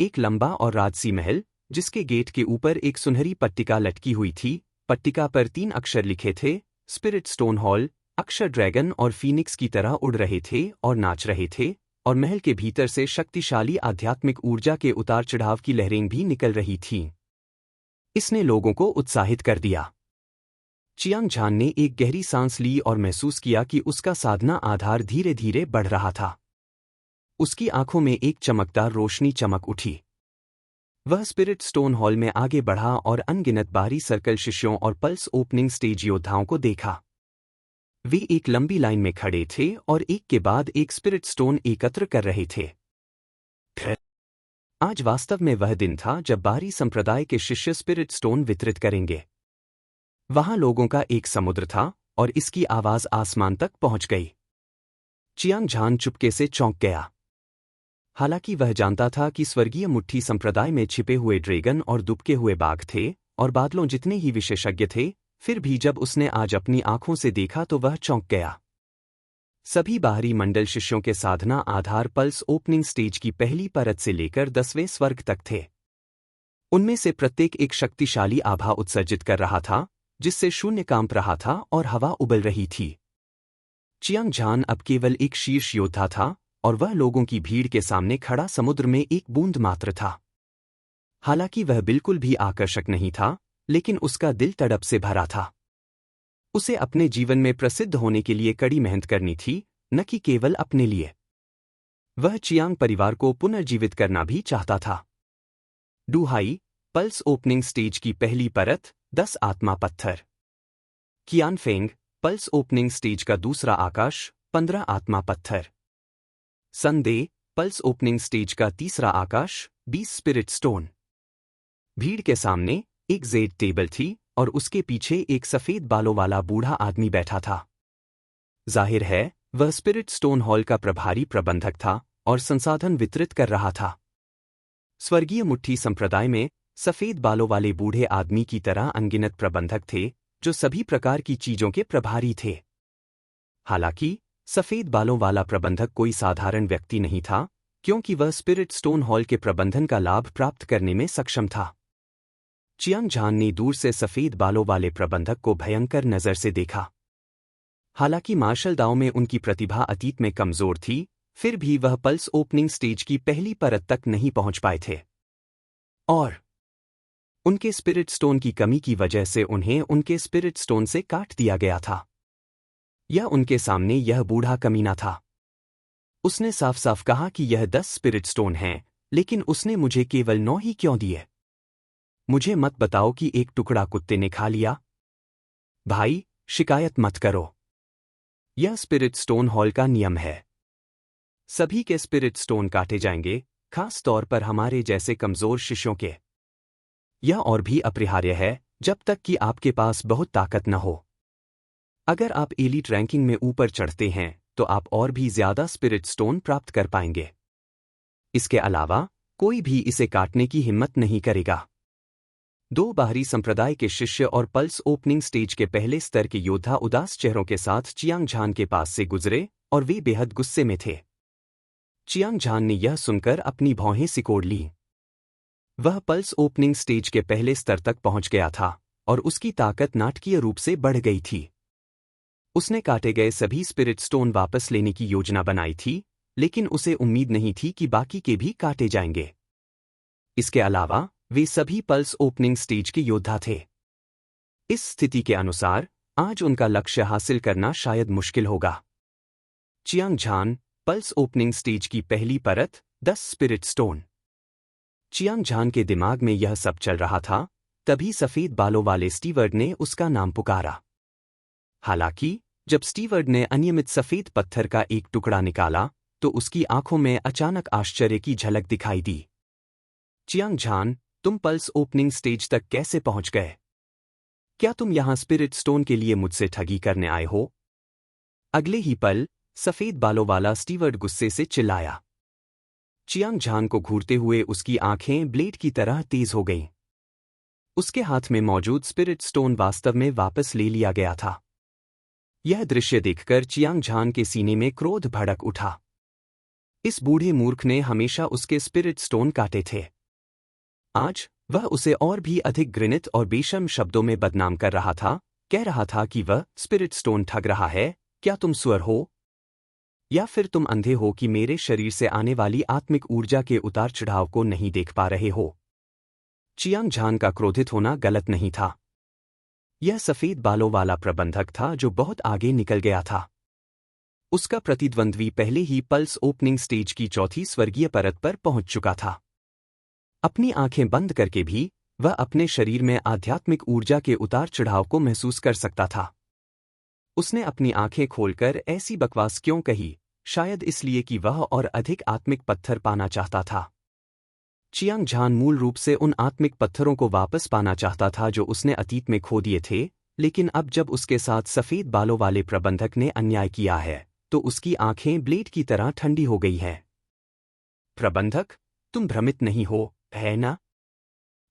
एक लंबा और राजसी महल, जिसके गेट के ऊपर एक सुनहरी पट्टिका लटकी हुई थी। पट्टिका पर 3 अक्षर लिखे थे, स्पिरिट स्टोन हॉल। अक्षर ड्रैगन और फीनिक्स की तरह उड़ रहे थे और नाच रहे थे, और महल के भीतर से शक्तिशाली आध्यात्मिक ऊर्जा के उतार चढ़ाव की लहरें भी निकल रही थीं। इसने लोगों को उत्साहित कर दिया। चियांग झान ने एक गहरी सांस ली और महसूस किया कि उसका साधना आधार धीरे धीरे बढ़ रहा था। उसकी आंखों में एक चमकदार रोशनी चमक उठी। वह स्पिरिट स्टोन हॉल में आगे बढ़ा और अनगिनत बाहरी सर्कल शिष्यों और पल्स ओपनिंग स्टेज योद्धाओं को देखा। वे एक लंबी लाइन में खड़े थे और एक के बाद एक स्पिरिट स्टोन एकत्र कर रहे थे। आज वास्तव में वह दिन था जब बाहरी संप्रदाय के शिष्य स्पिरिट स्टोन वितरित करेंगे। वहां लोगों का एक समुद्र था और इसकी आवाज आसमान तक पहुंच गई। चियांग झान चुपके से चौंक गया। हालांकि वह जानता था कि स्वर्गीय मुट्ठी संप्रदाय में छिपे हुए ड्रैगन और दुबके हुए बाघ थे और बादलों जितने ही विशेषज्ञ थे, फिर भी जब उसने आज अपनी आंखों से देखा तो वह चौंक गया। सभी बाहरी मंडल शिष्यों के साधना आधार पल्स ओपनिंग स्टेज की पहली परत से लेकर 10वें स्वर्ग तक थे। उनमें से प्रत्येक एक शक्तिशाली आभा उत्सर्जित कर रहा था, जिससे शून्य कांप रहा था और हवा उबल रही थी। चियांग झान अब केवल एक शीर्ष योद्धा था और वह लोगों की भीड़ के सामने खड़ा समुद्र में एक बूंद मात्र था। हालांकि वह बिल्कुल भी आकर्षक नहीं था, लेकिन उसका दिल तड़प से भरा था। उसे अपने जीवन में प्रसिद्ध होने के लिए कड़ी मेहनत करनी थी, न कि केवल अपने लिए। वह चियांग परिवार को पुनर्जीवित करना भी चाहता था। डुहाई, पल्स ओपनिंग स्टेज की पहली परत, 10 आत्मा पत्थर। कियानफेंग, पल्स ओपनिंग स्टेज का दूसरा आकाश, 15 आत्मा पत्थर। संदे, पल्स ओपनिंग स्टेज का तीसरा आकाश, 20 स्पिरिट स्टोन। भीड़ के सामने एक जेड टेबल थी और उसके पीछे एक सफेद बालों वाला बूढ़ा आदमी बैठा था। जाहिर है वह स्पिरिट स्टोन हॉल का प्रभारी प्रबंधक था और संसाधन वितरित कर रहा था। स्वर्गीय मुट्ठी संप्रदाय में सफेद बालों वाले बूढ़े आदमी की तरह अनगिनत प्रबंधक थे जो सभी प्रकार की चीजों के प्रभारी थे। हालांकि सफेद बालों वाला प्रबंधक कोई साधारण व्यक्ति नहीं था, क्योंकि वह स्पिरिट स्टोन हॉल के प्रबंधन का लाभ प्राप्त करने में सक्षम था। चियांग झान ने दूर से सफेद बालों वाले प्रबंधक को भयंकर नजर से देखा। हालांकि मार्शल दाव में उनकी प्रतिभा अतीत में कमजोर थी, फिर भी वह पल्स ओपनिंग स्टेज की पहली परत तक नहीं पहुंच पाए थे। और उनके स्पिरिट स्टोन की कमी की वजह से उन्हें उनके स्पिरिट स्टोन से काट दिया गया था। यह उनके सामने यह बूढ़ा कमीना था। उसने साफ साफ कहा कि यह 10 स्पिरिट स्टोन हैं, लेकिन उसने मुझे केवल 9 ही क्यों दिए? मुझे मत बताओ कि एक टुकड़ा कुत्ते ने खा लिया। भाई, शिकायत मत करो। यह स्पिरिट स्टोन हॉल का नियम है। सभी के स्पिरिट स्टोन काटे जाएंगे, खास तौर पर हमारे जैसे कमजोर शिष्यों के। यह और भी अपरिहार्य है जब तक कि आपके पास बहुत ताकत न हो। अगर आप एलीट रैंकिंग में ऊपर चढ़ते हैं तो आप और भी ज्यादा स्पिरिट स्टोन प्राप्त कर पाएंगे। इसके अलावा कोई भी इसे काटने की हिम्मत नहीं करेगा। 2 बाहरी संप्रदाय के शिष्य और पल्स ओपनिंग स्टेज के पहले स्तर के योद्धा उदास चेहरों के साथ चियांग झान के पास से गुजरे और वे बेहद गुस्से में थे। चियांग झान ने यह सुनकर अपनी भौहें सिकोड़ लीं। वह पल्स ओपनिंग स्टेज के पहले स्तर तक पहुंच गया था और उसकी ताकत नाटकीय रूप से बढ़ गई थी। उसने काटे गए सभी स्पिरिट स्टोन वापस लेने की योजना बनाई थी, लेकिन उसे उम्मीद नहीं थी कि बाकी के भी काटे जाएंगे। इसके अलावा वे सभी पल्स ओपनिंग स्टेज के योद्धा थे। इस स्थिति के अनुसार आज उनका लक्ष्य हासिल करना शायद मुश्किल होगा। चियांग झान, पल्स ओपनिंग स्टेज की पहली परत, 10 स्पिरिट स्टोन। चियांग झान के दिमाग में यह सब चल रहा था, तभी सफेद बालों वाले स्टीवर्ड ने उसका नाम पुकारा। हालांकि जब स्टीवर्ड ने अनियमित सफेद पत्थर का एक टुकड़ा निकाला तो उसकी आंखों में अचानक आश्चर्य की झलक दिखाई दी। चियांग झान, तुम पल्स ओपनिंग स्टेज तक कैसे पहुंच गए? क्या तुम यहां स्पिरिट स्टोन के लिए मुझसे ठगी करने आए हो? अगले ही पल सफेद बालों वाला स्टीवर्ड गुस्से से चिल्लाया। चियांग झान को घूरते हुए उसकी आंखें ब्लेड की तरह तेज हो गईं। उसके हाथ में मौजूद स्पिरिट स्टोन वास्तव में वापस ले लिया गया था। यह दृश्य देखकर चियांग झान के सीने में क्रोध भड़क उठा। इस बूढ़े मूर्ख ने हमेशा उसके स्पिरिट स्टोन काटे थे। आज वह उसे और भी अधिक घृणित और बेशर्म शब्दों में बदनाम कर रहा था, कह रहा था कि वह स्पिरिट स्टोन ठग रहा है। क्या तुम सुअर हो? या फिर तुम अंधे हो कि मेरे शरीर से आने वाली आत्मिक ऊर्जा के उतार चढ़ाव को नहीं देख पा रहे हो? चियांग झान का क्रोधित होना गलत नहीं था। यह सफेद बालों वाला प्रबंधक था जो बहुत आगे निकल गया था। उसका प्रतिद्वंद्वी पहले ही पल्स ओपनिंग स्टेज की चौथी स्वर्गीय परत पर पहुंच चुका था। अपनी आंखें बंद करके भी वह अपने शरीर में आध्यात्मिक ऊर्जा के उतार चढ़ाव को महसूस कर सकता था। उसने अपनी आंखें खोलकर ऐसी बकवास क्यों कही? शायद इसलिए कि वह और अधिक आत्मिक पत्थर पाना चाहता था। चियांग झान मूल रूप से उन आत्मिक पत्थरों को वापस पाना चाहता था जो उसने अतीत में खो दिए थे, लेकिन अब जब उसके साथ सफेद बालों वाले प्रबंधक ने अन्याय किया है, तो उसकी आंखें ब्लेड की तरह ठंडी हो गई हैं। प्रबंधक, तुम भ्रमित नहीं हो, है ना?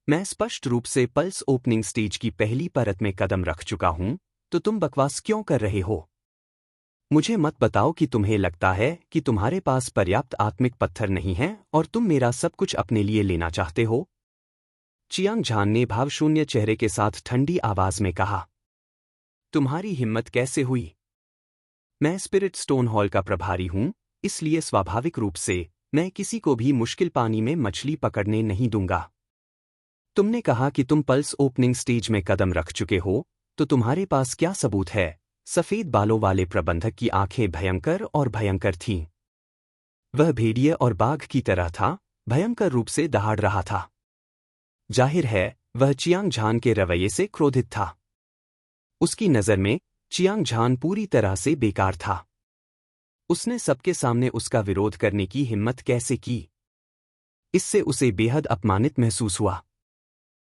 मैं स्पष्ट रूप से पल्स ओपनिंग स्टेज की पहली परत में कदम रख चुका हूं, तो तुम बकवास क्यों कर रहे हो? मुझे मत बताओ कि तुम्हें लगता है कि तुम्हारे पास पर्याप्त आत्मिक पत्थर नहीं हैं और तुम मेरा सब कुछ अपने लिए लेना चाहते हो। चियांग झान ने भावशून्य चेहरे के साथ ठंडी आवाज में कहा। तुम्हारी हिम्मत कैसे हुई? मैं स्पिरिट स्टोन हॉल का प्रभारी हूं, इसलिए स्वाभाविक रूप से मैं किसी को भी मुश्किल पानी में मछली पकड़ने नहीं दूंगा। तुमने कहा कि तुम पल्स ओपनिंग स्टेज में कदम रख चुके हो, तो तुम्हारे पास क्या सबूत है? सफेद बालों वाले प्रबंधक की आंखें भयंकर और भयंकर थीं। वह भेड़िए और बाघ की तरह था, भयंकर रूप से दहाड़ रहा था। जाहिर है, वह चियांग झान के रवैये से क्रोधित था। उसकी नज़र में चियांग झान पूरी तरह से बेकार था। उसने सबके सामने उसका विरोध करने की हिम्मत कैसे की? इससे उसे बेहद अपमानित महसूस हुआ।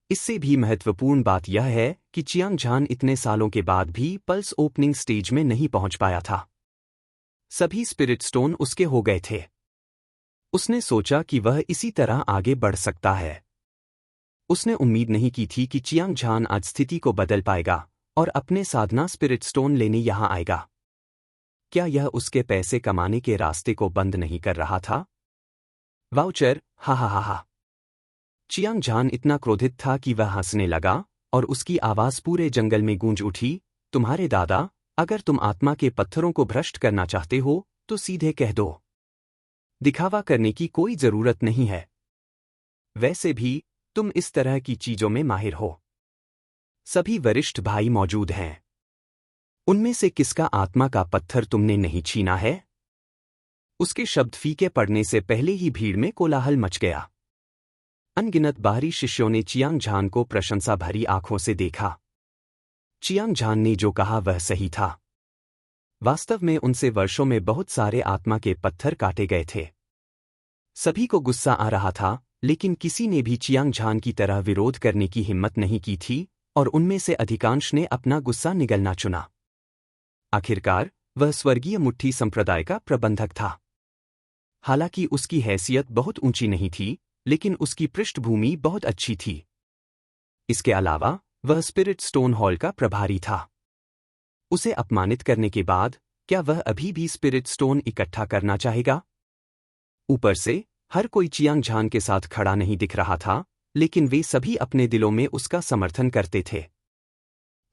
इससे भी महत्वपूर्ण बात यह है कि चियांग झान इतने सालों के बाद भी पल्स ओपनिंग स्टेज में नहीं पहुंच पाया था। सभी स्पिरिट स्टोन उसके हो गए थे। उसने सोचा कि वह इसी तरह आगे बढ़ सकता है। उसने उम्मीद नहीं की थी कि चियांग झान आज स्थिति को बदल पाएगा और अपने साधना स्पिरिट स्टोन लेने यहां आएगा। क्या यह उसके पैसे कमाने के रास्ते को बंद नहीं कर रहा था? वाउचर, हा हा हा हा। चियांग झान इतना क्रोधित था कि वह हंसने लगा और उसकी आवाज पूरे जंगल में गूंज उठी। तुम्हारे दादा, अगर तुम आत्मा के पत्थरों को भ्रष्ट करना चाहते हो तो सीधे कह दो। दिखावा करने की कोई जरूरत नहीं है। वैसे भी तुम इस तरह की चीजों में माहिर हो। सभी वरिष्ठ भाई मौजूद हैं। उनमें से किसका आत्मा का पत्थर तुमने नहीं छीना है? उसके शब्द फीके पड़ने से पहले ही भीड़ में कोलाहल मच गया। अनगिनत बाहरी शिष्यों ने चियांग झान को प्रशंसा भरी आंखों से देखा। चियांग झान ने जो कहा वह सही था। वास्तव में उनसे वर्षों में बहुत सारे आत्मा के पत्थर काटे गए थे। सभी को गुस्सा आ रहा था, लेकिन किसी ने भी चियांग झान की तरह विरोध करने की हिम्मत नहीं की थी और उनमें से अधिकांश ने अपना गुस्सा निगलना चुना। आखिरकार वह स्वर्गीय मुट्ठी संप्रदाय का प्रबंधक था। हालांकि उसकी हैसियत बहुत ऊंची नहीं थी, लेकिन उसकी पृष्ठभूमि बहुत अच्छी थी। इसके अलावा वह स्पिरिट स्टोन हॉल का प्रभारी था। उसे अपमानित करने के बाद क्या वह अभी भी स्पिरिट स्टोन इकट्ठा करना चाहेगा? ऊपर से हर कोई चियांग झान के साथ खड़ा नहीं दिख रहा था, लेकिन वे सभी अपने दिलों में उसका समर्थन करते थे।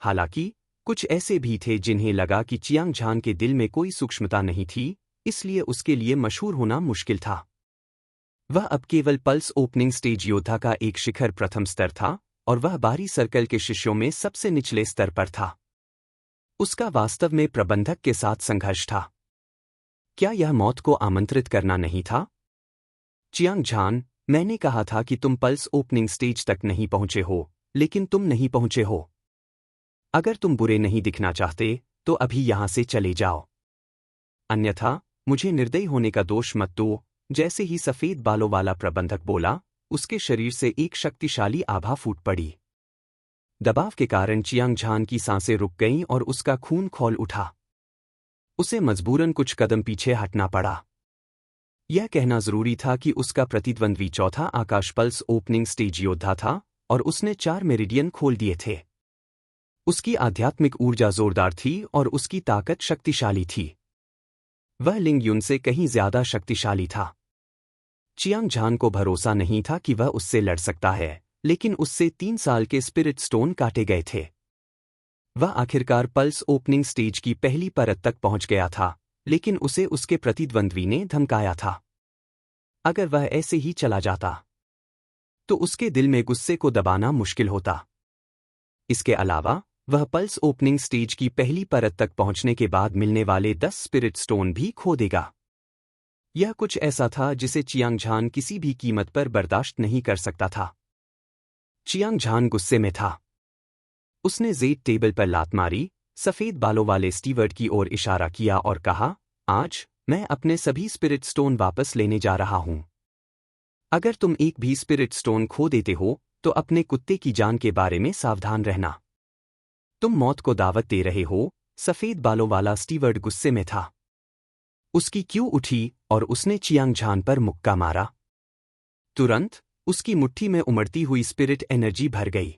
हालांकि कुछ ऐसे भी थे जिन्हें लगा कि चियांग झान के दिल में कोई सूक्ष्मता नहीं थी, इसलिए उसके लिए मशहूर होना मुश्किल था। वह अब केवल पल्स ओपनिंग स्टेज योद्धा का एक शिखर प्रथम स्तर था और वह बाहरी सर्कल के शिष्यों में सबसे निचले स्तर पर था। उसका वास्तव में प्रबंधक के साथ संघर्ष था। क्या यह मौत को आमंत्रित करना नहीं था? चियांग झान, मैंने कहा था कि तुम पल्स ओपनिंग स्टेज तक नहीं पहुंचे हो, लेकिन तुम नहीं पहुंचे हो। अगर तुम बुरे नहीं दिखना चाहते तो अभी यहां से चले जाओ। अन्यथा मुझे निर्दयी होने का दोष मत दो। जैसे ही सफेद बालों वाला प्रबंधक बोला, उसके शरीर से एक शक्तिशाली आभा फूट पड़ी। दबाव के कारण चियांग झान की सांसें रुक गईं और उसका खून खौल उठा। उसे मजबूरन कुछ कदम पीछे हटना पड़ा। यह कहना जरूरी था कि उसका प्रतिद्वंद्वी चौथा आकाश पल्स ओपनिंग स्टेज योद्धा था और उसने 4 मेरिडियन खोल दिए थे। उसकी आध्यात्मिक ऊर्जा जोरदार थी और उसकी ताकत शक्तिशाली थी। वह लिंग युन से कहीं ज्यादा शक्तिशाली था। चियांग झान को भरोसा नहीं था कि वह उससे लड़ सकता है, लेकिन उससे 3 साल के स्पिरिट स्टोन काटे गए थे। वह आखिरकार पल्स ओपनिंग स्टेज की पहली परत तक पहुंच गया था, लेकिन उसे उसके प्रतिद्वंद्वी ने धमकाया था। अगर वह ऐसे ही चला जाता तो उसके दिल में गुस्से को दबाना मुश्किल होता। इसके अलावा वह पल्स ओपनिंग स्टेज की पहली परत तक पहुंचने के बाद मिलने वाले 10 स्पिरिट स्टोन भी खो देगा। यह कुछ ऐसा था जिसे चियांग झान किसी भी कीमत पर बर्दाश्त नहीं कर सकता था। चियांग झान गुस्से में था। उसने जेड टेबल पर लात मारी, सफेद बालों वाले स्टीवर्ड की ओर इशारा किया और कहा, आज मैं अपने सभी स्पिरिट स्टोन वापस लेने जा रहा हूं। अगर तुम एक भी स्पिरिट स्टोन खो देते हो तो अपने कुत्ते की जान के बारे में सावधान रहना। तुम मौत को दावत दे रहे हो। सफेद बालों वाला स्टीवर्ड गुस्से में था। उसकी क्यों उठी और उसने चियांग झान पर मुक्का मारा। तुरंत उसकी मुट्ठी में उमड़ती हुई स्पिरिट एनर्जी भर गई।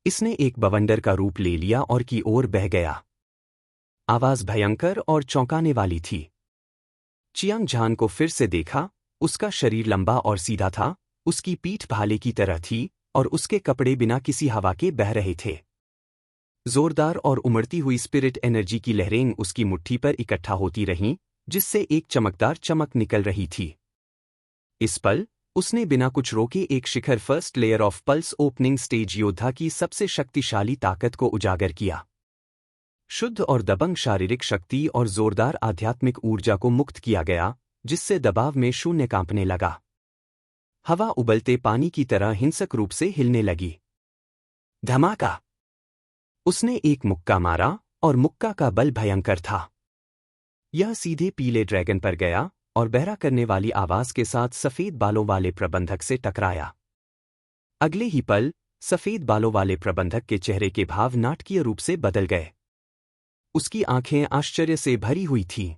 इसने एक बवंडर का रूप ले लिया और की ओर बह गया। आवाज भयंकर और चौंकाने वाली थी। चियांग झान को फिर से देखा। उसका शरीर लंबा और सीधा था, उसकी पीठ भाले की तरह थी और उसके कपड़े बिना किसी हवा के बह रहे थे। जोरदार और उमड़ती हुई स्पिरिट एनर्जी की लहरें उसकी मुट्ठी पर इकट्ठा होती रहीं, जिससे एक चमकदार चमक निकल रही थी। इस पल उसने बिना कुछ रोके एक शिखर first layer of pulse opening stage योद्धा की सबसे शक्तिशाली ताकत को उजागर किया। शुद्ध और दबंग शारीरिक शक्ति और जोरदार आध्यात्मिक ऊर्जा को मुक्त किया गया, जिससे दबाव में शून्य कांपने लगा। हवा उबलते पानी की तरह हिंसक रूप से हिलने लगी। धमाका! उसने एक मुक्का मारा और मुक्का का बल भयंकर था। यह सीधे पीले ड्रैगन पर गया और बहरा करने वाली आवाज के साथ सफेद बालों वाले प्रबंधक से टकराया। अगले ही पल सफेद बालों वाले प्रबंधक के चेहरे के भाव नाटकीय रूप से बदल गए। उसकी आंखें आश्चर्य से भरी हुई थीं।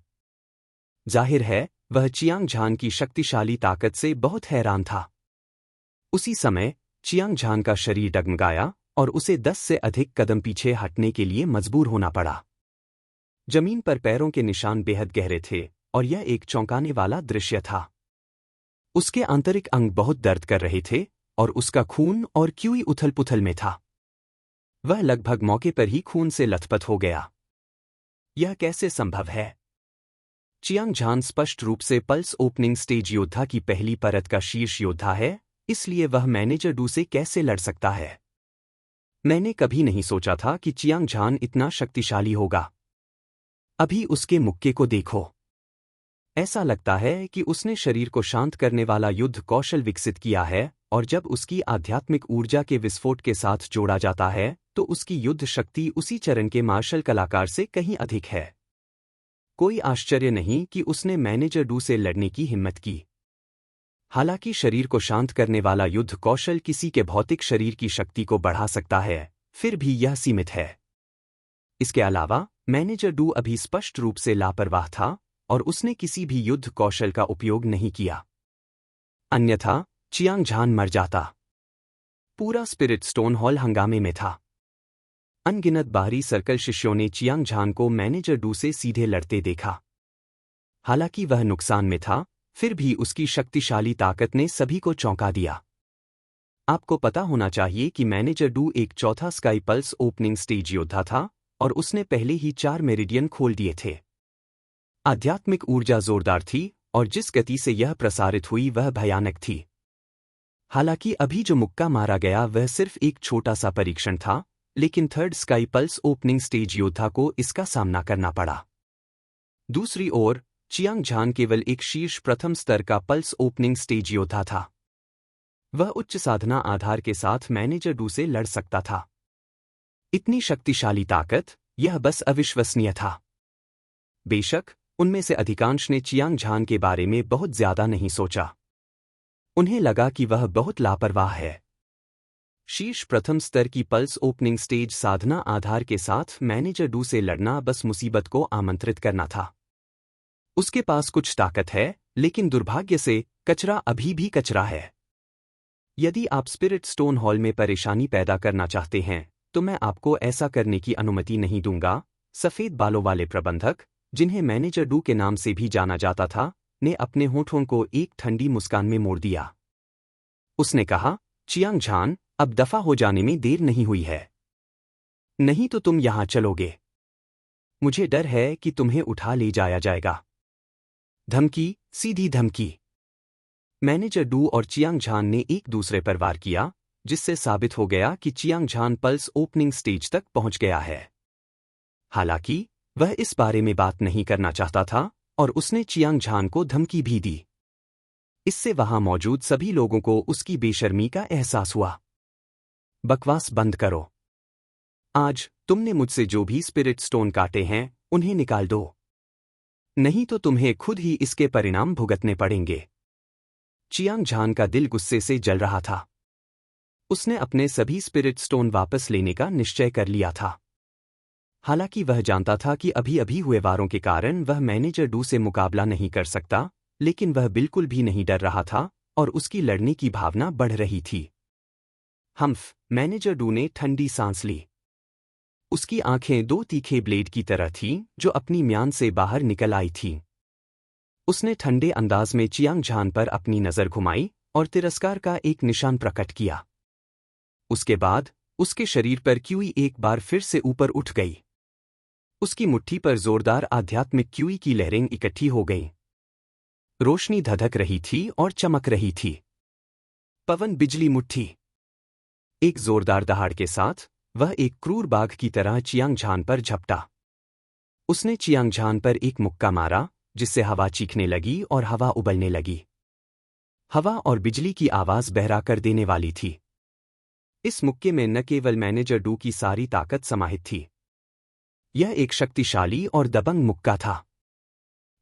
जाहिर है वह चियांग झान की शक्तिशाली ताकत से बहुत हैरान था। उसी समय चियांग झान का शरीर डगमगाया और उसे 10 से अधिक कदम पीछे हटने के लिए मजबूर होना पड़ा। जमीन पर पैरों के निशान बेहद गहरे थे और यह एक चौंकाने वाला दृश्य था। उसके आंतरिक अंग बहुत दर्द कर रहे थे और उसका खून और क्यूई उथल-पुथल में था। वह लगभग मौके पर ही खून से लथपथ हो गया। यह कैसे संभव है? चियांग झान स्पष्ट रूप से पल्स ओपनिंग स्टेज योद्धा की पहली परत का शीर्ष योद्धा है, इसलिए वह मैनेजर डू से कैसे लड़ सकता है? मैंने कभी नहीं सोचा था कि चियांग झान इतना शक्तिशाली होगा। अभी उसके मुक्के को देखो। ऐसा लगता है कि उसने शरीर को शांत करने वाला युद्ध कौशल विकसित किया है, और जब उसकी आध्यात्मिक ऊर्जा के विस्फोट के साथ जोड़ा जाता है तो उसकी युद्ध शक्ति उसी चरण के मार्शल कलाकार से कहीं अधिक है। कोई आश्चर्य नहीं कि उसने मैनेजर डू से लड़ने की हिम्मत की। हालांकि शरीर को शांत करने वाला युद्ध कौशल किसी के भौतिक शरीर की शक्ति को बढ़ा सकता है, फिर भी यह सीमित है। इसके अलावा मैनेजर डू अभी स्पष्ट रूप से लापरवाह था और उसने किसी भी युद्ध कौशल का उपयोग नहीं किया। अन्यथा चियांग झान मर जाता। पूरा स्पिरिट स्टोन हॉल हंगामे में था। अनगिनत बाहरी सर्कल शिष्यों ने चियांग झान को मैनेजर डू से सीधे लड़ते देखा। हालांकि वह नुकसान में था, फिर भी उसकी शक्तिशाली ताकत ने सभी को चौंका दिया। आपको पता होना चाहिए कि मैनेजर डू एक चौथा स्काई पल्स ओपनिंग स्टेज योद्धा था और उसने पहले ही 4 मेरिडियन खोल दिए थे। आध्यात्मिक ऊर्जा जोरदार थी और जिस गति से यह प्रसारित हुई वह भयानक थी। हालांकि अभी जो मुक्का मारा गया वह सिर्फ एक छोटा सा परीक्षण था, लेकिन third sky pulse opening stage योद्धा को इसका सामना करना पड़ा। दूसरी ओर चियांग झान केवल एक शीर्ष प्रथम स्तर का पल्स ओपनिंग स्टेज योद्धा था। वह उच्च साधना आधार के साथ मैनेजर डू से लड़ सकता था। इतनी शक्तिशाली ताकत, यह बस अविश्वसनीय था। बेशक उनमें से अधिकांश ने चियांग झान के बारे में बहुत ज्यादा नहीं सोचा। उन्हें लगा कि वह बहुत लापरवाह है। शीर्ष प्रथम स्तर की पल्स ओपनिंग स्टेज साधना आधार के साथ मैनेजर डू से लड़ना बस मुसीबत को आमंत्रित करना था। उसके पास कुछ ताकत है, लेकिन दुर्भाग्य से कचरा अभी भी कचरा है। यदि आप स्पिरिट स्टोन हॉल में परेशानी पैदा करना चाहते हैं तो मैं आपको ऐसा करने की अनुमति नहीं दूंगा। सफेद बालों वाले प्रबंधक, जिन्हें मैनेजर डू के नाम से भी जाना जाता था, ने अपने होठों को एक ठंडी मुस्कान में मोड़ दिया। उसने कहा, चियांग झान, अब दफा हो जाने में देर नहीं हुई है। नहीं तो तुम यहां चलोगे। मुझे डर है कि तुम्हें उठा ले जाया जाएगा। धमकी, सीधी धमकी। मैनेजर डू और चियांग झान ने एक दूसरे पर वार किया, जिससे साबित हो गया कि चियांग झान पल्स ओपनिंग स्टेज तक पहुंच गया है। हालांकि वह इस बारे में बात नहीं करना चाहता था और उसने चियांग झान को धमकी भी दी। इससे वहां मौजूद सभी लोगों को उसकी बेशर्मी का एहसास हुआ। बकवास बंद करो। आज तुमने मुझसे जो भी स्पिरिट स्टोन काटे हैं, उन्हें निकाल दो। नहीं तो तुम्हें खुद ही इसके परिणाम भुगतने पड़ेंगे। चियांग झान का दिल गुस्से से जल रहा था। उसने अपने सभी स्पिरिट स्टोन वापस लेने का निश्चय कर लिया था। हालांकि वह जानता था कि अभी अभी हुए वारों के कारण वह मैनेजर डू से मुकाबला नहीं कर सकता, लेकिन वह बिल्कुल भी नहीं डर रहा था और उसकी लड़ने की भावना बढ़ रही थी। हम्फ, मैनेजर डू ने ठंडी सांस ली। उसकी आंखें दो तीखे ब्लेड की तरह थीं जो अपनी म्यान से बाहर निकल आई थीं। उसने ठंडे अंदाज में चियांग झान पर अपनी नजर घुमाई और तिरस्कार का एक निशान प्रकट किया। उसके बाद उसके शरीर पर क्यूई एक बार फिर से ऊपर उठ गई। उसकी मुट्ठी पर जोरदार आध्यात्मिक क्यूई की लहरें इकट्ठी हो गईं। रोशनी धधक रही थी और चमक रही थी। पवन बिजली मुट्ठी। एक जोरदार दहाड़ के साथ वह एक क्रूर बाघ की तरह चियांग झान पर झपटा। उसने चियांग झान पर एक मुक्का मारा, जिससे हवा चीखने लगी और हवा उबलने लगी। हवा और बिजली की आवाज बहरा कर देने वाली थी। इस मुक्के में न केवल मैनेजर डू की सारी ताकत समाहित थी। यह एक शक्तिशाली और दबंग मुक्का था।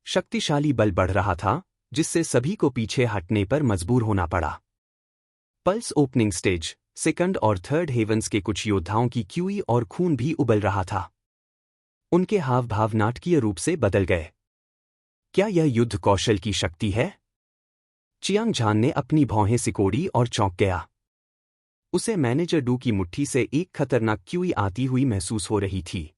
शक्तिशाली बल बढ़ रहा था, जिससे सभी को पीछे हटने पर मजबूर होना पड़ा। पल्स ओपनिंग स्टेज, सेकंड और थर्ड हेवंस के कुछ योद्धाओं की क्यूई और खून भी उबल रहा था। उनके हाव भाव नाटकीय रूप से बदल गए। क्या यह युद्ध कौशल की शक्ति है? चियांग झान ने अपनी भौहें सिकोड़ी और चौंक गया। उसे मैनेजर डू की मुट्ठी से एक खतरनाक क्यूई आती हुई महसूस हो रही थी।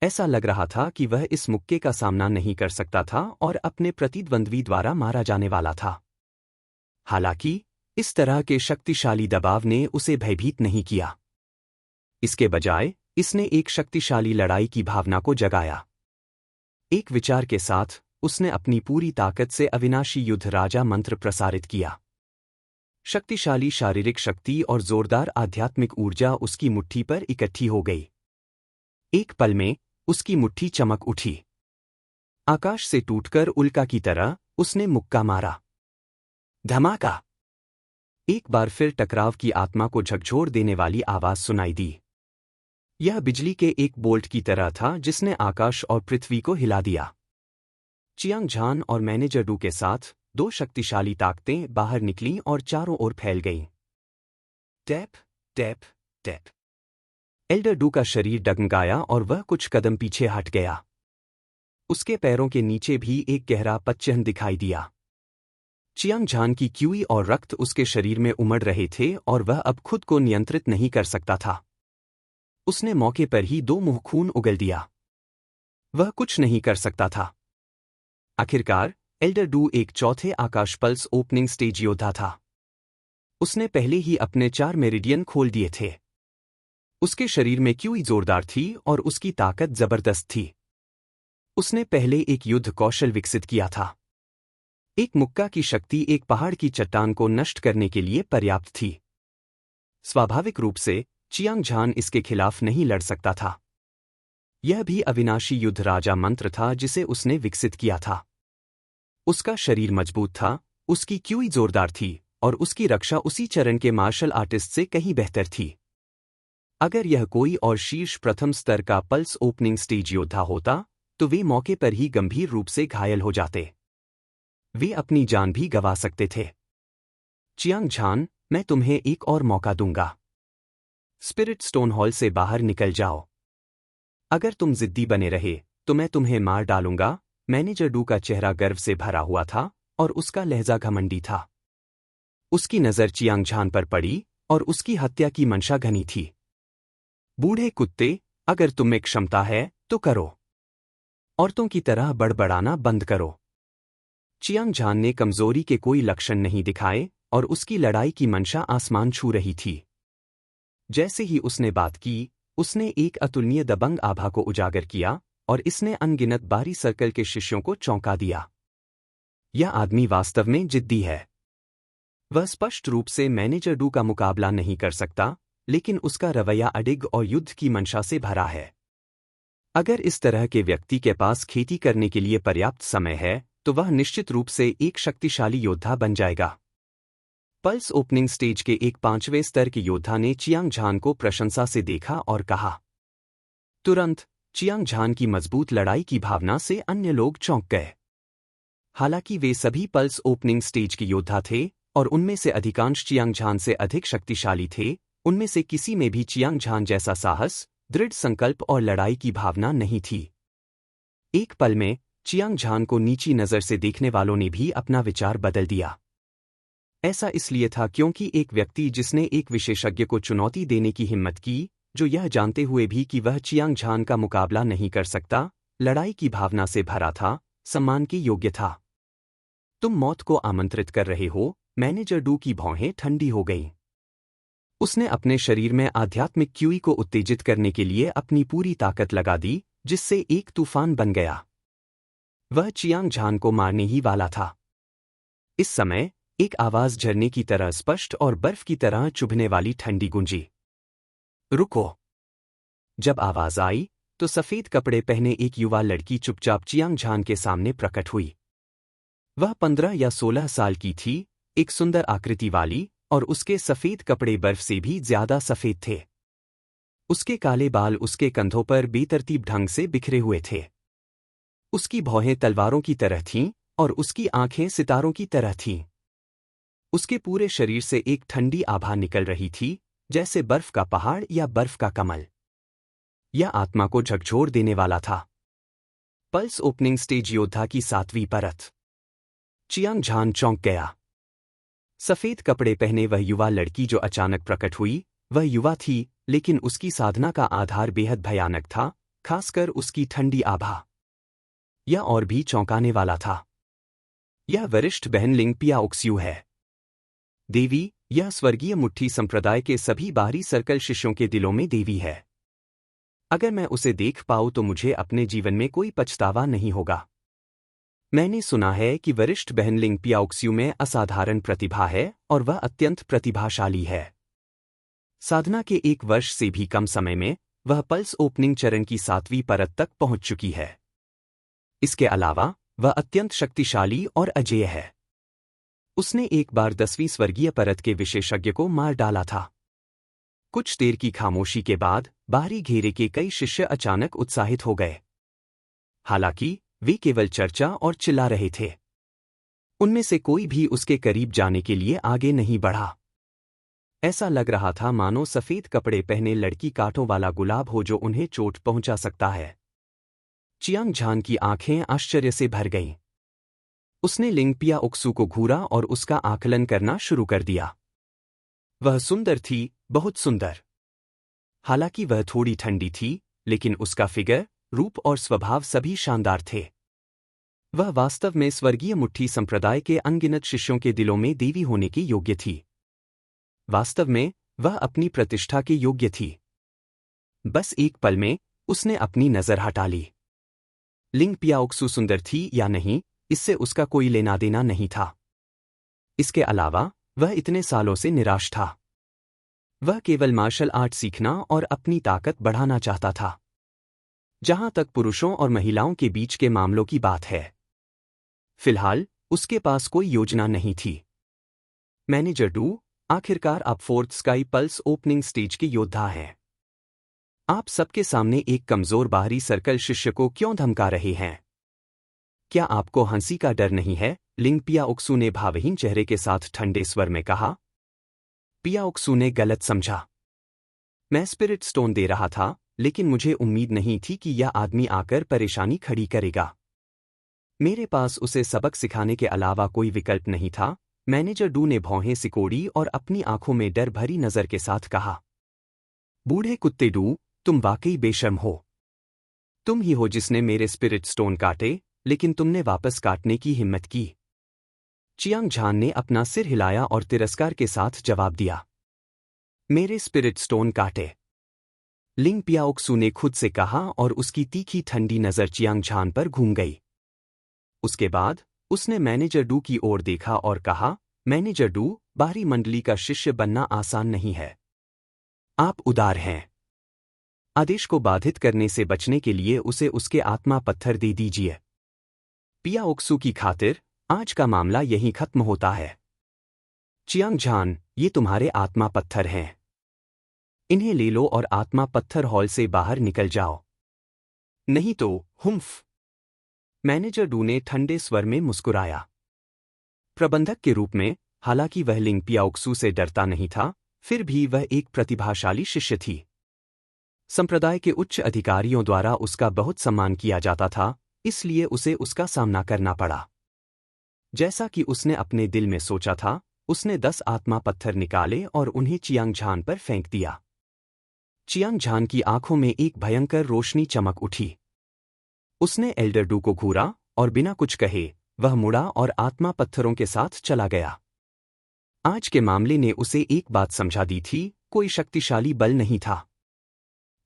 ऐसा लग रहा था कि वह इस मुक्के का सामना नहीं कर सकता था और अपने प्रतिद्वंद्वी द्वारा मारा जाने वाला था। हालांकि इस तरह के शक्तिशाली दबाव ने उसे भयभीत नहीं किया। इसके बजाय इसने एक शक्तिशाली लड़ाई की भावना को जगाया। एक विचार के साथ उसने अपनी पूरी ताकत से अविनाशी युद्ध राजा मंत्र प्रसारित किया। शक्तिशाली शारीरिक शक्ति और जोरदार आध्यात्मिक ऊर्जा उसकी मुट्ठी पर इकट्ठी हो गई। एक पल में उसकी मुट्ठी चमक उठी। आकाश से टूटकर उल्का की तरह उसने मुक्का मारा। धमाका! एक बार फिर टकराव की आत्मा को झकझोर देने वाली आवाज सुनाई दी। यह बिजली के एक बोल्ट की तरह था जिसने आकाश और पृथ्वी को हिला दिया। चियांग झान और मैनेजर डू के साथ दो शक्तिशाली ताकतें बाहर निकलीं और चारों ओर फैल गईं। Tap, tap, tap. Elder do का शरीर डगमगाया और वह कुछ कदम पीछे हट गया। उसके पैरों के नीचे भी एक गहरा पदचिह्न दिखाई दिया। चियांग झान की क्यूई और रक्त उसके शरीर में उमड़ रहे थे और वह अब खुद को नियंत्रित नहीं कर सकता था। उसने मौके पर ही दो मुंह खून उगल दिया। वह कुछ नहीं कर सकता था। आखिरकार एल्डर डू एक चौथे आकाश पल्स ओपनिंग स्टेज योद्धा था। उसने पहले ही अपने 4 मेरिडियन खोल दिए थे। उसके शरीर में क्यूई जोरदार थी और उसकी ताकत जबरदस्त थी। उसने पहले एक युद्ध कौशल विकसित किया था। एक मुक्का की शक्ति एक पहाड़ की चट्टान को नष्ट करने के लिए पर्याप्त थी। स्वाभाविक रूप से चियांग झान इसके खिलाफ नहीं लड़ सकता था। यह भी अविनाशी युद्ध राजा मंत्र था जिसे उसने विकसित किया था। उसका शरीर मजबूत था, उसकी क्यूई जोरदार थी और उसकी रक्षा उसी चरण के मार्शल आर्टिस्ट से कहीं बेहतर थी। अगर यह कोई और शीर्ष प्रथम स्तर का पल्स ओपनिंग स्टेज योद्धा होता तो वे मौके पर ही गंभीर रूप से घायल हो जाते। वे अपनी जान भी गंवा सकते थे। चियांग झान, मैं तुम्हें एक और मौका दूंगा। स्पिरिट स्टोन हॉल से बाहर निकल जाओ। अगर तुम जिद्दी बने रहे तो मैं तुम्हें मार डालूंगा। मैनेजर डू का चेहरा गर्व से भरा हुआ था और उसका लहजा घमंडी था। उसकी नजर चियांग झान पर पड़ी और उसकी हत्या की मंशा घनी थी। बूढ़े कुत्ते, अगर तुम में क्षमता है तो करो। औरतों की तरह बड़बड़ाना बंद करो। चियांग झान ने कमजोरी के कोई लक्षण नहीं दिखाए और उसकी लड़ाई की मंशा आसमान छू रही थी। जैसे ही उसने बात की, उसने एक अतुलनीय दबंग आभा को उजागर किया और इसने अनगिनत बाहरी सर्कल के शिष्यों को चौंका दिया। यह आदमी वास्तव में जिद्दी है। वह स्पष्ट रूप से मैनेजर डू का मुकाबला नहीं कर सकता, लेकिन उसका रवैया अडिग और युद्ध की मंशा से भरा है। अगर इस तरह के व्यक्ति के पास खेती करने के लिए पर्याप्त समय है, तो वह निश्चित रूप से एक शक्तिशाली योद्धा बन जाएगा। पल्स ओपनिंग स्टेज के एक 5वें स्तर के योद्धा ने चियांग झान को प्रशंसा से देखा और कहा। तुरंत चियांग झान की मजबूत लड़ाई की भावना से अन्य लोग चौंक गए। हालांकि वे सभी पल्स ओपनिंग स्टेज के योद्धा थे और उनमें से अधिकांश चियांग झान से अधिक शक्तिशाली थे, उनमें से किसी में भी चियांग झान जैसा साहस, दृढ़ संकल्प और लड़ाई की भावना नहीं थी। एक पल में चियांग झान को नीची नज़र से देखने वालों ने भी अपना विचार बदल दिया। ऐसा इसलिए था क्योंकि एक व्यक्ति जिसने एक विशेषज्ञ को चुनौती देने की हिम्मत की, जो यह जानते हुए भी कि वह चियांग झान का मुकाबला नहीं कर सकता, लड़ाई की भावना से भरा था, सम्मान के योग्य था। तुम मौत को आमंत्रित कर रहे हो। मैनेजर डू की भौहें ठंडी हो गईं। उसने अपने शरीर में आध्यात्मिक क्यूई को उत्तेजित करने के लिए अपनी पूरी ताकत लगा दी, जिससे एक तूफान बन गया। वह चियांग झान को मारने ही वाला था। इस समय एक आवाज झरने की तरह स्पष्ट और बर्फ की तरह चुभने वाली ठंडी गूंजी। रुको! जब आवाज आई, तो सफेद कपड़े पहने एक युवा लड़की चुपचाप चियांग झान के सामने प्रकट हुई। वह 15 या 16 साल की थी, एक सुंदर आकृति वाली, और उसके सफेद कपड़े बर्फ से भी ज्यादा सफेद थे। उसके काले बाल उसके कंधों पर बेतरतीब ढंग से बिखरे हुए थे। उसकी भौहें तलवारों की तरह थीं और उसकी आंखें सितारों की तरह थीं। उसके पूरे शरीर से एक ठंडी आभा निकल रही थी, जैसे बर्फ का पहाड़ या बर्फ का कमल। यह आत्मा को झकझोर देने वाला था। पल्स ओपनिंग स्टेज योद्धा की 7वीं परत। चियांग झान चौंक गया। सफेद कपड़े पहने वह युवा लड़की जो अचानक प्रकट हुई, वह युवा थी, लेकिन उसकी साधना का आधार बेहद भयानक था, खासकर उसकी ठंडी आभा। यह और भी चौंकाने वाला था। यह वरिष्ठ बहन लिंग पियाओक्स्यू है। देवी, यह स्वर्गीय मुट्ठी संप्रदाय के सभी बाहरी सर्कल शिष्यों के दिलों में देवी है। अगर मैं उसे देख पाऊं तो मुझे अपने जीवन में कोई पछतावा नहीं होगा। मैंने सुना है कि वरिष्ठ बहन लिंग पियाओक्स्यू में असाधारण प्रतिभा है और वह अत्यंत प्रतिभाशाली है। साधना के 1 वर्ष से भी कम समय में वह पल्स ओपनिंग चरण की 7वीं परत तक पहुंच चुकी है। इसके अलावा वह अत्यंत शक्तिशाली और अजेय है। उसने एक बार 10वीं स्वर्गीय परत के विशेषज्ञ को मार डाला था। कुछ देर की खामोशी के बाद बाहरी घेरे के कई शिष्य अचानक उत्साहित हो गए। हालांकि वे केवल चर्चा और चिल्ला रहे थे। उनमें से कोई भी उसके करीब जाने के लिए आगे नहीं बढ़ा। ऐसा लग रहा था मानो सफेद कपड़े पहने लड़की कांटों वाला गुलाब हो जो उन्हें चोट पहुंचा सकता है। चियांग झान की आंखें आश्चर्य से भर गईं। उसने लिंग पियाओक्स्यू को घूरा और उसका आकलन करना शुरू कर दिया। वह सुंदर थी, बहुत सुंदर। हालांकि वह थोड़ी ठंडी थी, लेकिन उसका फिगर, रूप और स्वभाव सभी शानदार थे। वह वास्तव में स्वर्गीय मुट्ठी संप्रदाय के अनगिनत शिष्यों के दिलों में देवी होने की योग्य थी। वास्तव में वह अपनी प्रतिष्ठा के योग्य थी। बस एक पल में उसने अपनी नजर हटा ली। लिंग पियाओक्स्यू सुंदर थी या नहीं, इससे उसका कोई लेना देना नहीं था। इसके अलावा वह इतने सालों से निराश था। वह केवल मार्शल आर्ट सीखना और अपनी ताकत बढ़ाना चाहता था। जहां तक पुरुषों और महिलाओं के बीच के मामलों की बात है, फिलहाल उसके पास कोई योजना नहीं थी। मैनेजर डू, आखिरकार आप 4th sky pulse opening stage के योद्धा हैं। आप सबके सामने एक कमजोर बाहरी सर्कल शिष्य को क्यों धमका रहे हैं? क्या आपको हंसी का डर नहीं है? लिंग पियाओक्स्यू ने भावहीन चेहरे के साथ ठंडे स्वर में कहा। पियाओक्स्यू ने गलत समझा। मैं स्पिरिट स्टोन दे रहा था, लेकिन मुझे उम्मीद नहीं थी कि यह आदमी आकर परेशानी खड़ी करेगा। मेरे पास उसे सबक सिखाने के अलावा कोई विकल्प नहीं था। मैनेजर डू ने भौहें सिकोड़ी और अपनी आंखों में डर भरी नजर के साथ कहा। बूढ़े कुत्ते डू, तुम वाकई बेशर्म हो। तुम ही हो जिसने मेरे स्पिरिट स्टोन काटे, लेकिन तुमने वापस काटने की हिम्मत की। चियांग झान ने अपना सिर हिलाया और तिरस्कार के साथ जवाब दिया। मेरे स्पिरिट स्टोन काटे। लिंग पियाओक्सू ने खुद से कहा और उसकी तीखी ठंडी नजर चियांग झान पर घूम गई। उसके बाद उसने मैनेजर डू की ओर देखा और कहा, मैनेजर डू, बाहरी मंडली का शिष्य बनना आसान नहीं है। आप उदार हैं। आदेश को बाधित करने से बचने के लिए उसे उसके आत्मा पत्थर दे दीजिए। पियाओक्सू की खातिर आज का मामला यहीं खत्म होता है। चियांग झान, ये तुम्हारे आत्मा पत्थर हैं। इन्हें ले लो और आत्मा पत्थर हॉल से बाहर निकल जाओ। नहीं तो हुम्फ। मैनेजर डू ने ठंडे स्वर में मुस्कुराया। प्रबंधक के रूप में, हालांकि वह लिंग पियाओक्सू से डरता नहीं था, फिर भी वह एक प्रतिभाशाली शिष्य थी। संप्रदाय के उच्च अधिकारियों द्वारा उसका बहुत सम्मान किया जाता था, इसलिए उसे उसका सामना करना पड़ा। जैसा कि उसने अपने दिल में सोचा था, उसने 10 आत्मा पत्थर निकाले और उन्हें चियांग झान पर फेंक दिया। चियांग झान की आंखों में एक भयंकर रोशनी चमक उठी। उसने एल्डर डू को घूरा और बिना कुछ कहे वह मुड़ा और आत्मा पत्थरों के साथ चला गया। आज के मामले ने उसे एक बात समझा दी थी, कोई शक्तिशाली बल नहीं था।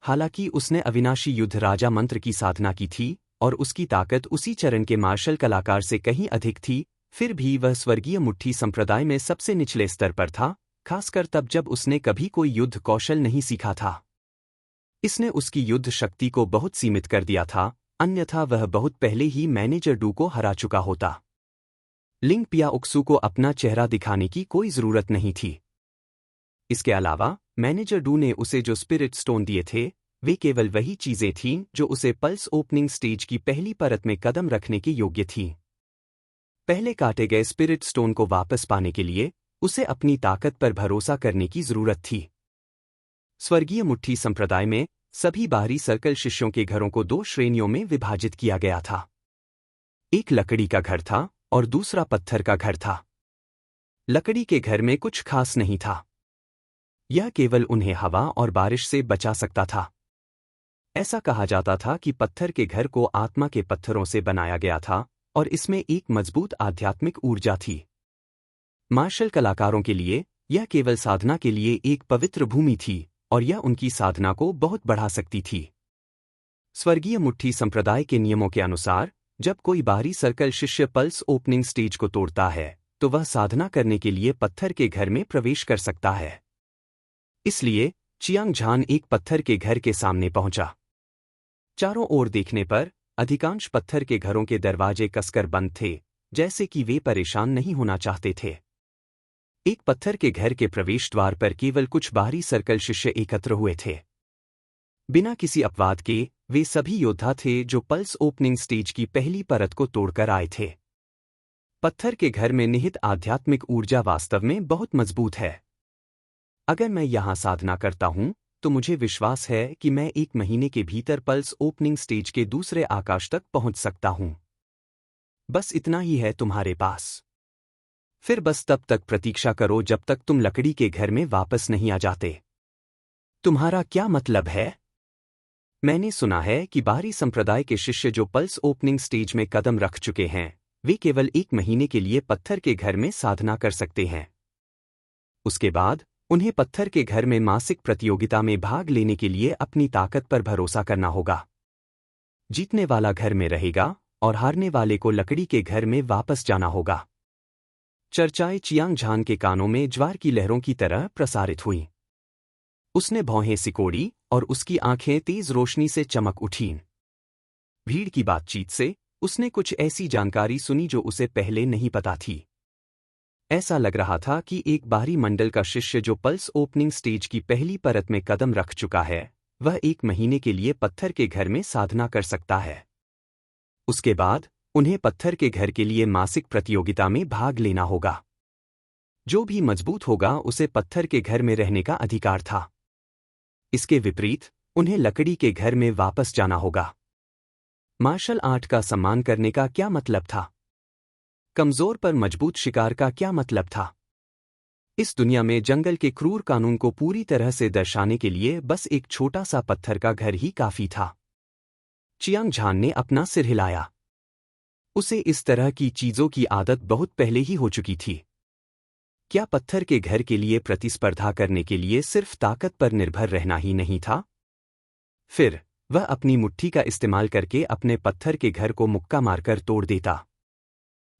हालांकि उसने अविनाशी युद्ध राजा मंत्र की साधना की थी और उसकी ताकत उसी चरण के मार्शल कलाकार से कहीं अधिक थी, फिर भी वह स्वर्गीय मुट्ठी संप्रदाय में सबसे निचले स्तर पर था, खासकर तब जब उसने कभी कोई युद्ध कौशल नहीं सीखा था। इसने उसकी युद्ध शक्ति को बहुत सीमित कर दिया था, अन्यथा वह बहुत पहले ही मैनेजर डू को हरा चुका होता। लिंग पियाओक्सू को अपना चेहरा दिखाने की कोई जरूरत नहीं थी। इसके अलावा मैनेजर डू ने उसे जो स्पिरिट स्टोन दिए थे, वे केवल वही चीजें थीं जो उसे पल्स ओपनिंग स्टेज की पहली परत में कदम रखने के योग्य थीं। पहले काटे गए स्पिरिट स्टोन को वापस पाने के लिए उसे अपनी ताकत पर भरोसा करने की जरूरत थी। स्वर्गीय मुट्ठी संप्रदाय में सभी बाहरी सर्कल शिष्यों के घरों को 2 श्रेणियों में विभाजित किया गया था। एक लकड़ी का घर था और दूसरा पत्थर का घर था। लकड़ी के घर में कुछ खास नहीं था। यह केवल उन्हें हवा और बारिश से बचा सकता था। ऐसा कहा जाता था कि पत्थर के घर को आत्मा के पत्थरों से बनाया गया था और इसमें एक मजबूत आध्यात्मिक ऊर्जा थी। मार्शल कलाकारों के लिए यह केवल साधना के लिए एक पवित्र भूमि थी और यह उनकी साधना को बहुत बढ़ा सकती थी। स्वर्गीय मुट्ठी संप्रदाय के नियमों के अनुसार, जब कोई बाहरी सर्कल शिष्य पल्स ओपनिंग स्टेज को तोड़ता है, तो वह साधना करने के लिए पत्थर के घर में प्रवेश कर सकता है। इसलिए चियांग झान एक पत्थर के घर के सामने पहुंचा। चारों ओर देखने पर अधिकांश पत्थर के घरों के दरवाजे कसकर बंद थे, जैसे कि वे परेशान नहीं होना चाहते थे। एक पत्थर के घर के प्रवेश द्वार पर केवल कुछ बाहरी सर्कल शिष्य एकत्र हुए थे। बिना किसी अपवाद के वे सभी योद्धा थे जो पल्स ओपनिंग स्टेज की पहली परत को तोड़कर आए थे। पत्थर के घर में निहित आध्यात्मिक ऊर्जा वास्तव में बहुत मजबूत है। अगर मैं यहां साधना करता हूं, तो मुझे विश्वास है कि मैं 1 महीने के भीतर पल्स ओपनिंग स्टेज के दूसरे आकाश तक पहुंच सकता हूं। बस इतना ही है तुम्हारे पास। फिर बस तब तक प्रतीक्षा करो जब तक तुम लकड़ी के घर में वापस नहीं आ जाते। तुम्हारा क्या मतलब है? मैंने सुना है कि बाहरी संप्रदाय के शिष्य जो पल्स ओपनिंग स्टेज में कदम रख चुके हैं, वे केवल 1 महीने के लिए पत्थर के घर में साधना कर सकते हैं। उसके बाद उन्हें पत्थर के घर में मासिक प्रतियोगिता में भाग लेने के लिए अपनी ताकत पर भरोसा करना होगा। जीतने वाला घर में रहेगा और हारने वाले को लकड़ी के घर में वापस जाना होगा। चर्चाएं चियांग झान के कानों में ज्वार की लहरों की तरह प्रसारित हुईं। उसने भौहें सिकोड़ी और उसकी आंखें तेज रोशनी से चमक उठीं। भीड़ की बातचीत से उसने कुछ ऐसी जानकारी सुनी जो उसे पहले नहीं पता थी। ऐसा लग रहा था कि एक बाहरी मंडल का शिष्य जो पल्स ओपनिंग स्टेज की पहली परत में कदम रख चुका है, वह 1 महीने के लिए पत्थर के घर में साधना कर सकता है। उसके बाद उन्हें पत्थर के घर के लिए मासिक प्रतियोगिता में भाग लेना होगा। जो भी मजबूत होगा उसे पत्थर के घर में रहने का अधिकार था। इसके विपरीत उन्हें लकड़ी के घर में वापस जाना होगा। मार्शल आर्ट का सम्मान करने का क्या मतलब था? कमजोर पर मजबूत शिकार का क्या मतलब था? इस दुनिया में जंगल के क्रूर कानून को पूरी तरह से दर्शाने के लिए बस एक छोटा सा पत्थर का घर ही काफी था। चियांग झान ने अपना सिर हिलाया। उसे इस तरह की चीजों की आदत बहुत पहले ही हो चुकी थी। क्या पत्थर के घर के लिए प्रतिस्पर्धा करने के लिए सिर्फ ताकत पर निर्भर रहना ही नहीं था? फिर वह अपनी मुट्ठी का इस्तेमाल करके अपने पत्थर के घर को मुक्का मारकर तोड़ देता।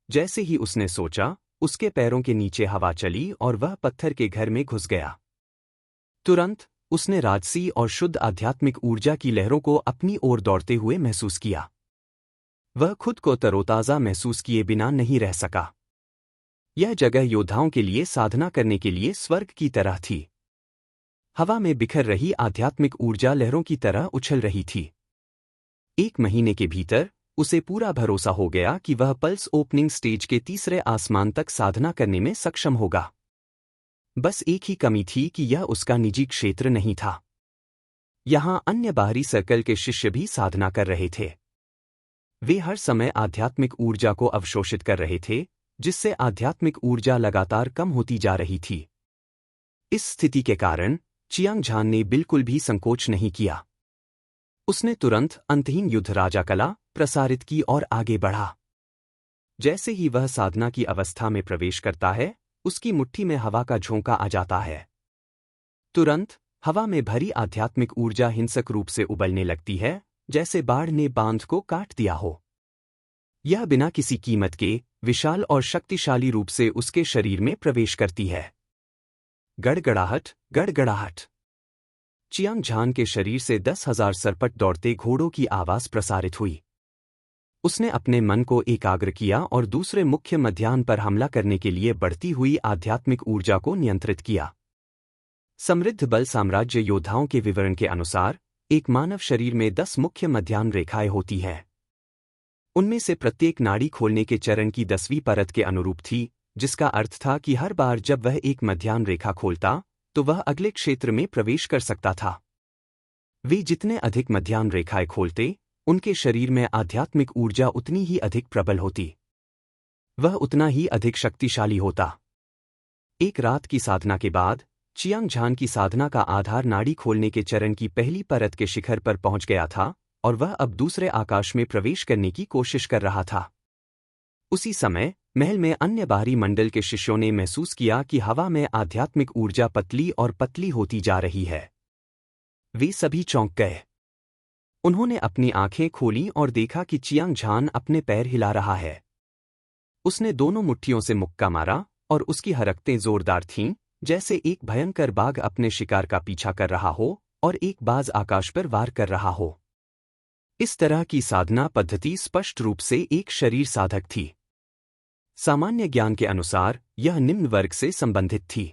जैसे ही उसने सोचा, उसके पैरों के नीचे हवा चली और वह पत्थर के घर में घुस गया। तुरंत उसने राजसी और शुद्ध आध्यात्मिक ऊर्जा की लहरों को अपनी ओर दौड़ते हुए महसूस किया। वह खुद को तरोताजा महसूस किए बिना नहीं रह सका। यह जगह योद्धाओं के लिए साधना करने के लिए स्वर्ग की तरह थी। हवा में बिखर रही आध्यात्मिक ऊर्जा लहरों की तरह उछल रही थी। 1 महीने के भीतर उसे पूरा भरोसा हो गया कि वह पल्स ओपनिंग स्टेज के तीसरे आसमान तक साधना करने में सक्षम होगा। बस एक ही कमी थी कि यह उसका निजी क्षेत्र नहीं था। यहां अन्य बाहरी सर्कल के शिष्य भी साधना कर रहे थे। वे हर समय आध्यात्मिक ऊर्जा को अवशोषित कर रहे थे, जिससे आध्यात्मिक ऊर्जा लगातार कम होती जा रही थी। इस स्थिति के कारण चियांग झान ने बिल्कुल भी संकोच नहीं किया। उसने तुरंत अंतहीन युद्ध राजा कला प्रसारित की और आगे बढ़ा। जैसे ही वह साधना की अवस्था में प्रवेश करता है, उसकी मुट्ठी में हवा का झोंका आ जाता है। तुरंत हवा में भरी आध्यात्मिक ऊर्जा हिंसक रूप से उबलने लगती है, जैसे बाढ़ ने बांध को काट दिया हो। यह बिना किसी कीमत के विशाल और शक्तिशाली रूप से उसके शरीर में प्रवेश करती है। गड़गड़ाहट, गड़गड़ाहट। चियांग झान के शरीर से 10,000 सरपट दौड़ते घोड़ों की आवाज प्रसारित हुई। उसने अपने मन को एकाग्र किया और दूसरे मुख्य मध्याह्न पर हमला करने के लिए बढ़ती हुई आध्यात्मिक ऊर्जा को नियंत्रित किया। समृद्ध बल साम्राज्य योद्धाओं के विवरण के अनुसार एक मानव शरीर में 10 मुख्य मध्याह्न रेखाएं होती हैं। उनमें से प्रत्येक नाड़ी खोलने के चरण की 10वीं परत के अनुरूप थी, जिसका अर्थ था कि हर बार जब वह एक मध्याह्न रेखा खोलता तो वह अगले क्षेत्र में प्रवेश कर सकता था। वे जितने अधिक मध्याह्न रेखाएं खोलते, उनके शरीर में आध्यात्मिक ऊर्जा उतनी ही अधिक प्रबल होती। वह उतना ही अधिक शक्तिशाली होता। एक रात की साधना के बाद चियांग झान की साधना का आधार नाड़ी खोलने के चरण की पहली परत के शिखर पर पहुंच गया था और वह अब दूसरे आकाश में प्रवेश करने की कोशिश कर रहा था। उसी समय महल में अन्य बाहरी मंडल के शिष्यों ने महसूस किया कि हवा में आध्यात्मिक ऊर्जा पतली और पतली होती जा रही है। वे सभी चौंक गए। उन्होंने अपनी आंखें खोलीं और देखा कि चियांग झान अपने पैर हिला रहा है। उसने दोनों मुट्ठियों से मुक्का मारा और उसकी हरकतें जोरदार थीं, जैसे एक भयंकर बाघ अपने शिकार का पीछा कर रहा हो और एक बाज आकाश पर वार कर रहा हो। इस तरह की साधना पद्धति स्पष्ट रूप से एक शरीर साधक थी। सामान्य ज्ञान के अनुसार यह निम्न वर्ग से संबंधित थी।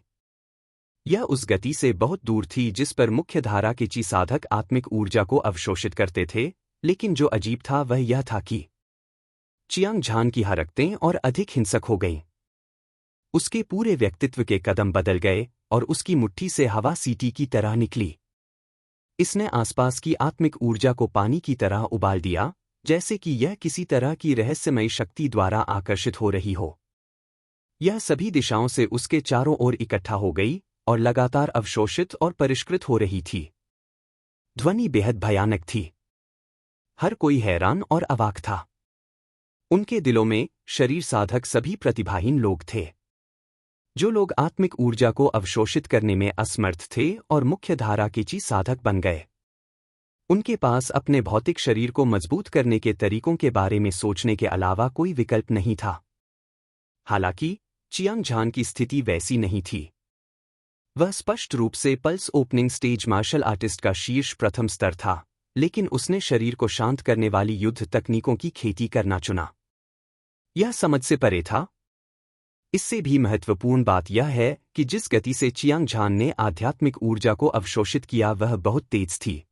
यह उस गति से बहुत दूर थी जिस पर मुख्य धारा के ची साधक आत्मिक ऊर्जा को अवशोषित करते थे, लेकिन जो अजीब था वह यह था कि चियांग झान की हरकतें और अधिक हिंसक हो गईं। उसके पूरे व्यक्तित्व के कदम बदल गए और उसकी मुट्ठी से हवा सीटी की तरह निकली। इसने आसपास की आत्मिक ऊर्जा को पानी की तरह उबाल दिया, जैसे कि यह किसी तरह की रहस्यमयी शक्ति द्वारा आकर्षित हो रही हो। यह सभी दिशाओं से उसके चारों ओर इकट्ठा हो गई और लगातार अवशोषित और परिष्कृत हो रही थी। ध्वनि बेहद भयानक थी। हर कोई हैरान और अवाक था। उनके दिलों में शरीर साधक सभी प्रतिभाहीन लोग थे। जो लोग आत्मिक ऊर्जा को अवशोषित करने में असमर्थ थे और मुख्य धारा के ची साधक बन गए। उनके पास अपने भौतिक शरीर को मजबूत करने के तरीकों के बारे में सोचने के अलावा कोई विकल्प नहीं था। हालांकि चियांग झान की स्थिति वैसी नहीं थी। वह स्पष्ट रूप से pulse opening stage martial artist का शीर्ष प्रथम स्तर था, लेकिन उसने शरीर को शांत करने वाली युद्ध तकनीकों की खेती करना चुना। यह समझ से परे था। इससे भी महत्वपूर्ण बात यह है कि जिस गति से चियांग झान ने आध्यात्मिक ऊर्जा को अवशोषित किया वह बहुत तेज थी।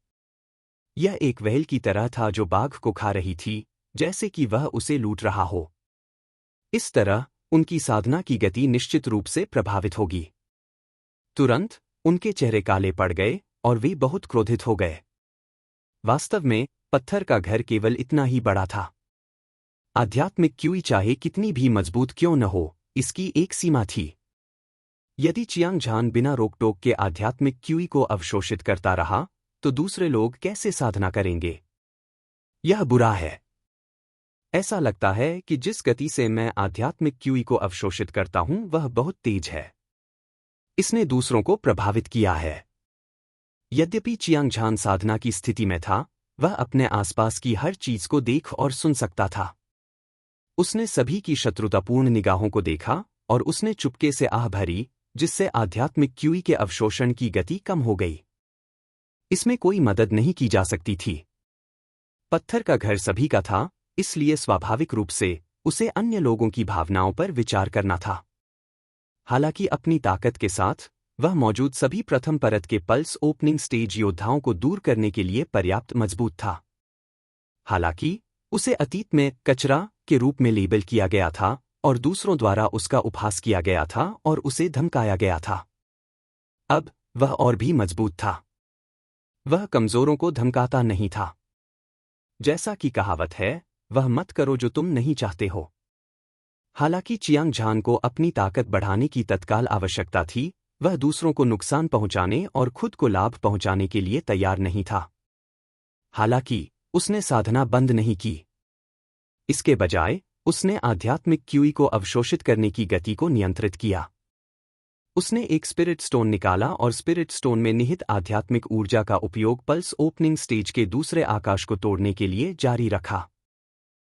यह एक व्हेल की तरह था जो बाघ को खा रही थी, जैसे कि वह उसे लूट रहा हो। इस तरह उनकी साधना की गति निश्चित रूप से प्रभावित होगी। तुरंत उनके चेहरे काले पड़ गए और वे बहुत क्रोधित हो गए। वास्तव में पत्थर का घर केवल इतना ही बड़ा था। आध्यात्मिक क्यूई चाहे कितनी भी मजबूत क्यों न हो, इसकी एक सीमा थी। यदि चियांग झान बिना रोक टोक के आध्यात्मिक क्यूई को अवशोषित करता रहा, तो दूसरे लोग कैसे साधना करेंगे? यह बुरा है। ऐसा लगता है कि जिस गति से मैं आध्यात्मिक क्यूई को अवशोषित करता हूं वह बहुत तेज है। इसने दूसरों को प्रभावित किया है। यद्यपि चियांग झान साधना की स्थिति में था, वह अपने आसपास की हर चीज को देख और सुन सकता था। उसने सभी की शत्रुतापूर्ण निगाहों को देखा और उसने चुपके से आह भरी, जिससे आध्यात्मिक क्यूई के अवशोषण की गति कम हो गई। इसमें कोई मदद नहीं की जा सकती थी। पत्थर का घर सभी का था, इसलिए स्वाभाविक रूप से उसे अन्य लोगों की भावनाओं पर विचार करना था। हालांकि अपनी ताकत के साथ वह मौजूद सभी प्रथम परत के पल्स ओपनिंग स्टेज योद्धाओं को दूर करने के लिए पर्याप्त मजबूत था। हालांकि उसे अतीत में कचरा के रूप में लेबल किया गया था और दूसरों द्वारा उसका उपहास किया गया था और उसे धमकाया गया था। अब वह और भी मजबूत था। वह कमजोरों को धमकाता नहीं था। जैसा कि कहावत है, वह मत करो जो तुम नहीं चाहते हो। हालांकि चियांग झान को अपनी ताकत बढ़ाने की तत्काल आवश्यकता थी, वह दूसरों को नुकसान पहुंचाने और खुद को लाभ पहुंचाने के लिए तैयार नहीं था। हालांकि उसने साधना बंद नहीं की। इसके बजाय उसने आध्यात्मिक क्यूई को अवशोषित करने की गति को नियंत्रित किया। उसने एक स्पिरिट स्टोन निकाला और स्पिरिट स्टोन में निहित आध्यात्मिक ऊर्जा का उपयोग पल्स ओपनिंग स्टेज के दूसरे आकाश को तोड़ने के लिए जारी रखा।